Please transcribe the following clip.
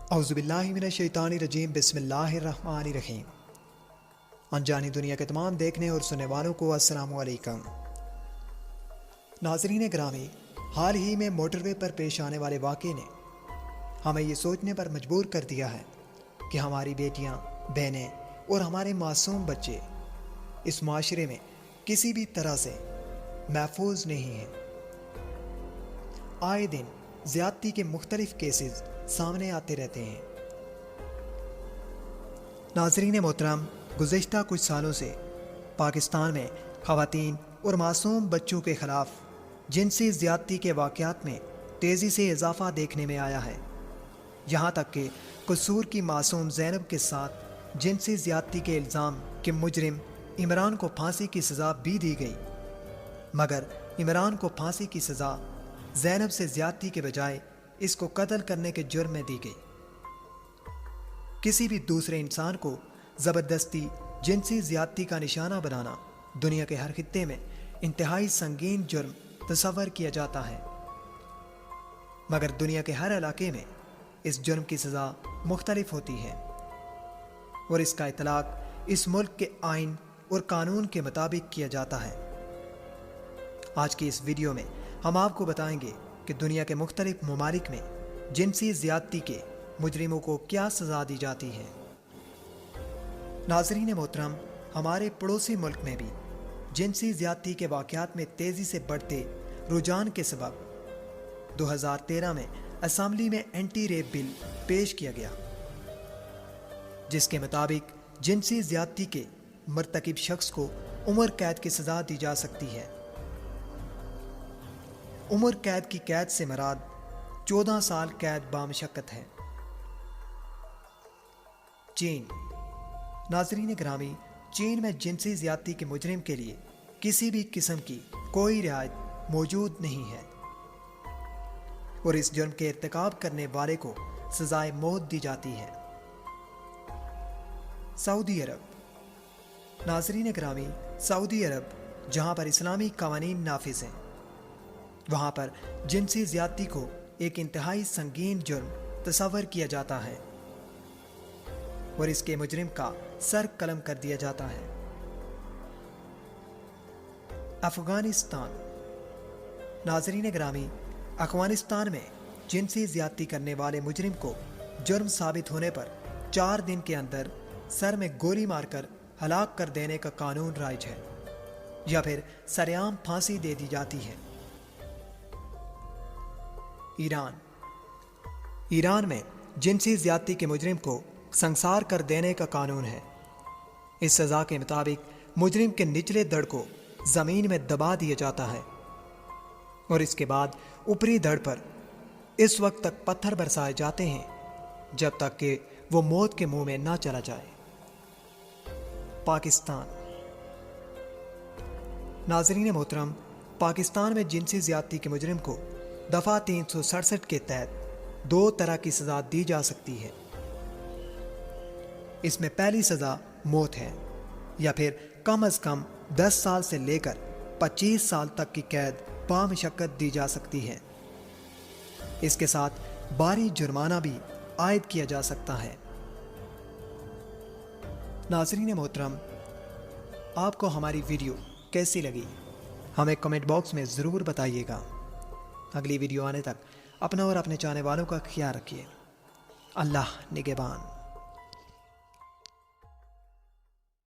اعوذ باللہ من الشیطان الرجیم بسم اللہ الرحمن الرحیم۔ انجانی دنیا کے تمام دیکھنے اور سننے والوں کو السلام علیکم۔ ناظرین گرامی، حال ہی میں موٹر وے پر پیش آنے والے واقعے نے ہمیں یہ سوچنے پر مجبور کر دیا ہے کہ ہماری بیٹیاں، بہنیں اور ہمارے معصوم بچے اس معاشرے میں کسی بھی طرح سے محفوظ نہیں ہیں۔ آئے دن زیادتی کے مختلف کیسز سامنے آتے رہتے ہیں۔ ناظرین محترم، گزشتہ کچھ سالوں سے پاکستان میں خواتین اور معصوم بچوں کے خلاف جنسی زیادتی کے واقعات میں تیزی سے اضافہ دیکھنے میں آیا ہے۔ یہاں تک کہ قصور کی معصوم زینب کے ساتھ جنسی زیادتی کے الزام کے مجرم عمران کو پھانسی کی سزا بھی دی گئی، مگر عمران کو پھانسی کی سزا زینب سے زیادتی کے بجائے اس کو قتل کرنے کے جرم میں دی گئی۔ کسی بھی دوسرے انسان کو زبردستی جنسی زیادتی کا نشانہ بنانا دنیا کے ہر خطے میں انتہائی سنگین جرم تصور کیا جاتا ہے، مگر دنیا کے ہر علاقے میں اس جرم کی سزا مختلف ہوتی ہے اور اس کا اطلاق اس ملک کے آئین اور قانون کے مطابق کیا جاتا ہے۔ آج کی اس ویڈیو میں ہم آپ کو بتائیں گے کہ دنیا کے مختلف ممالک میں جنسی زیادتی کے مجرموں کو کیا سزا دی جاتی ہے۔ ناظرین محترم، ہمارے پڑوسی ملک میں بھی جنسی زیادتی کے واقعات میں تیزی سے بڑھتے رجحان کے سبب 2013 میں اسمبلی میں اینٹی ریپ بل پیش کیا گیا، جس کے مطابق جنسی زیادتی کے مرتکب شخص کو عمر قید کی سزا دی جا سکتی ہے۔ عمر قید کی قید سے مراد 14 سال قید بامشقت ہے۔ چین۔ ناظرین گرامی، چین میں جنسی زیادتی کے مجرم کے لیے کسی بھی قسم کی کوئی رعایت موجود نہیں ہے اور اس جرم کے ارتکاب کرنے والے کو سزائے موت دی جاتی ہے۔ سعودی عرب۔ ناظرین گرامی، سعودی عرب جہاں پر اسلامی قوانین نافذ ہیں، وہاں پر جنسی زیادتی کو ایک انتہائی سنگین جرم تصور کیا جاتا ہے اور اس کے مجرم کا سر قلم کر دیا جاتا ہے۔ افغانستان۔ ناظرین گرامی، افغانستان میں جنسی زیادتی کرنے والے مجرم کو جرم ثابت ہونے پر 4 دن کے اندر سر میں گولی مار کر ہلاک کر دینے کا قانون رائج ہے یا پھر سرعام پھانسی دے دی جاتی ہے۔ ایران۔ ایران میں جنسی زیادتی کے مجرم کو سنسار کر دینے کا قانون ہے۔ اس سزا کے مطابق مجرم کے نچلے دڑ کو زمین میں دبا دیا جاتا ہے اور اس کے بعد اوپری دڑ پر اس وقت تک پتھر برسائے جاتے ہیں جب تک کہ وہ موت کے منہ میں نہ چلا جائے۔ پاکستان۔ ناظرین محترم، پاکستان میں جنسی زیادتی کے مجرم کو دفعہ 367 کے تحت 2 طرح کی سزا دی جا سکتی ہے۔ اس میں پہلی سزا موت ہے یا پھر کم از کم 10 سال سے لے کر 25 سال تک کی قید بامشقت دی جا سکتی ہے۔ اس کے ساتھ بھاری جرمانہ بھی عائد کیا جا سکتا ہے۔ ناظرین محترم، آپ کو ہماری ویڈیو کیسی لگی ہمیں کمنٹ باکس میں ضرور بتائیے گا۔ اگلی ویڈیو آنے تک اپنا اور اپنے چاہنے والوں کا خیال رکھیے۔ اللہ نگہبان۔